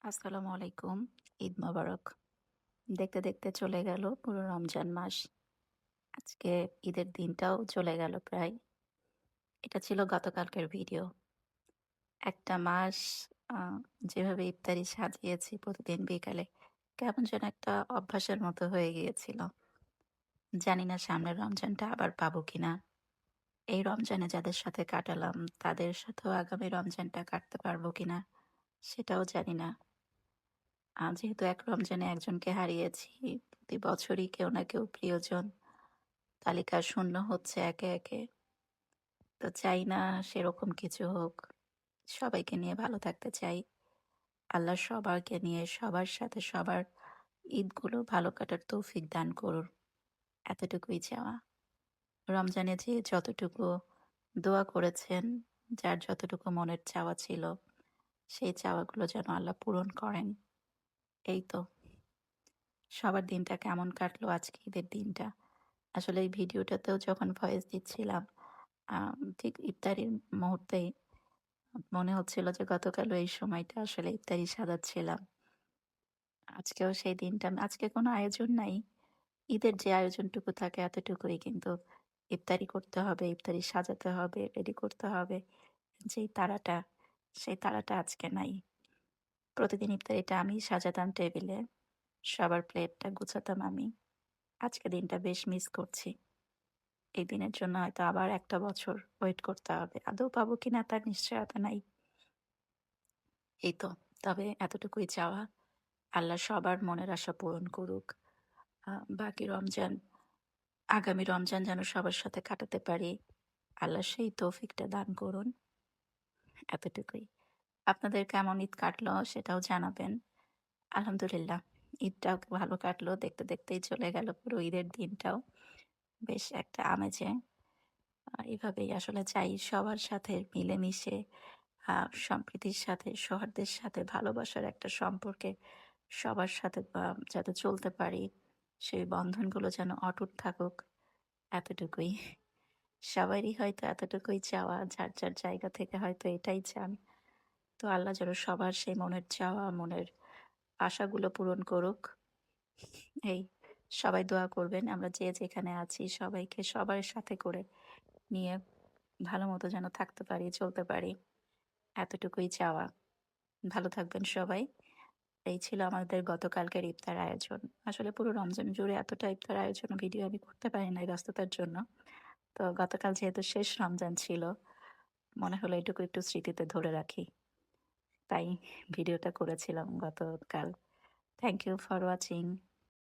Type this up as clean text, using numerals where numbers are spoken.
আসসালামু আলাইকুম। ঈদ মোবারক। দেখতে, দেখতে চলে গেল পুরো রমজান মাস। আজকে ঈদের দিনটাও চলে গেল প্রায়। এটা ছিল গতকালকের ভিডিও। একটা মাস আ যেভাবে ইফতারি সাজিয়েছি প্রতিদিন বিকালে, কেমন যেন একটা অভ্যাসের মতো হয়ে গিয়েছিল। জানি না সামনের রমজানটা আবার পাবো কিনা। এই রমজানে যাদের সাথে কাটালাম, তাদের সাথেও আগামী রমজানটা কাটতে পারবো কিনা, সেটাও জানি না। যেহেতু এক রমজানে একজনকে হারিয়েছি, প্রতি বছরই কেউ না কেউ প্রিয়জন তালিকা শূন্য হচ্ছে একে, একে। তো চাই না সেরকম কিছু হোক। সবাইকে নিয়ে ভালো থাকতে চাই। আল্লাহ সবাইকে নিয়ে সবার সাথে সবার ঈদগুলো ভালো কাটার তৌফিক দান করুন। এতটুকুই চাওয়া। রমজানে যে যতটুকু দোয়া করেছেন, যার যতটুকু মনের চাওয়া ছিল, সেই চাওয়াগুলো যেন আল্লাহ পূরণ করেন। এই তো। সবার দিনটা কেমন কাটলো আজকে ঈদের দিনটা? আসলে এই ভিডিওটাতেও যখন ভয়েস দিচ্ছিলাম, ঠিক ইফতারির মুহূর্তেই মনে হচ্ছিল যে গতকালও এই সময়টা আসলে ইফতারি সাজাচ্ছিলাম। আজকেও সেই দিনটা আজকে কোনো আয়োজন নাই। ঈদের যে আয়োজনটুকু থাকে এতটুকুই কিন্তু ইফতারি করতে হবে, ইফতারি সাজাতে হবে, রেডি করতে হবে। যেই তাড়াটা, সেই তাড়াটা আজকে নাই। প্রতিদিন ইফতারিটা আমিই সাজাতাম টেবিলে। সবার প্লেটটা গুছাতাম আমি। আজকে দিনটা বেশ মিস করছি। এই দিনের জন্য হয়তো আবার একটা বছর ওয়েট করতে হবে। আদৌ পাবো কিনা তার নিশ্চয়তা নাই। এই তো। তবে এতটুকুই চাওয়া, আল্লাহ সবার মনের আশা পূরণ করুক। আ বাকি রমজান, আগামী রমজান যেন সবার সাথে কাটাতে পারি। আল্লাহ সেই তৌফিকটা দান করুন। এতটুকুই। আপনাদের কেমন ঈদ কাটলো সেটাও জানাবেন। আলহামদুলিল্লাহ, ঈদটাও ভালো কাটলো। দেখতে, দেখতেই চলে গেল পুরো ঈদের দিনটাও। বেশ একটা আমেজে। এভাবেই আসলে চাই সবার সাথে মিলেমিশে আ সম্প্রীতির সাথে, সৌহার্দের সাথে, ভালোবাসার একটা সম্পর্কে সবার সাথে যাতে চলতে পারি, সেই বন্ধনগুলো যেন অটুট থাকুক, এতটুকুই। সবারই হয়তো এতটুকুই চাওয়া। যার, যার জায়গা থেকে হয়তো এটাই চান। তো আল্লাহ যেন সবার সেই মনের চাওয়া, মনের আশাগুলো পূরণ করুক। এই সবাই দোয়া করবেন। আমরা যে যেখানে আছি সবাইকে সবার সাথে করে নিয়ে ভালোমতো যেন থাকতে পারি, চলতে পারি। এতটুকুই চাওয়া। ভালো থাকবেন সবাই। এই ছিল আমাদের গতকালকের ইফতার আয়োজন। আসলে পুরো রমজান জুড়ে এতটা ইফতার আয়োজন ভিডিও আমি করতে পারি নাই ব্যস্ততার জন্য। তো গতকাল যেহেতু শেষ রমজান ছিল, মনে হলো এটুকু একটু স্মৃতিতে ধরে রাখি। তাই ভিডিওটা করেছিলাম গতকাল। Thank you for watching.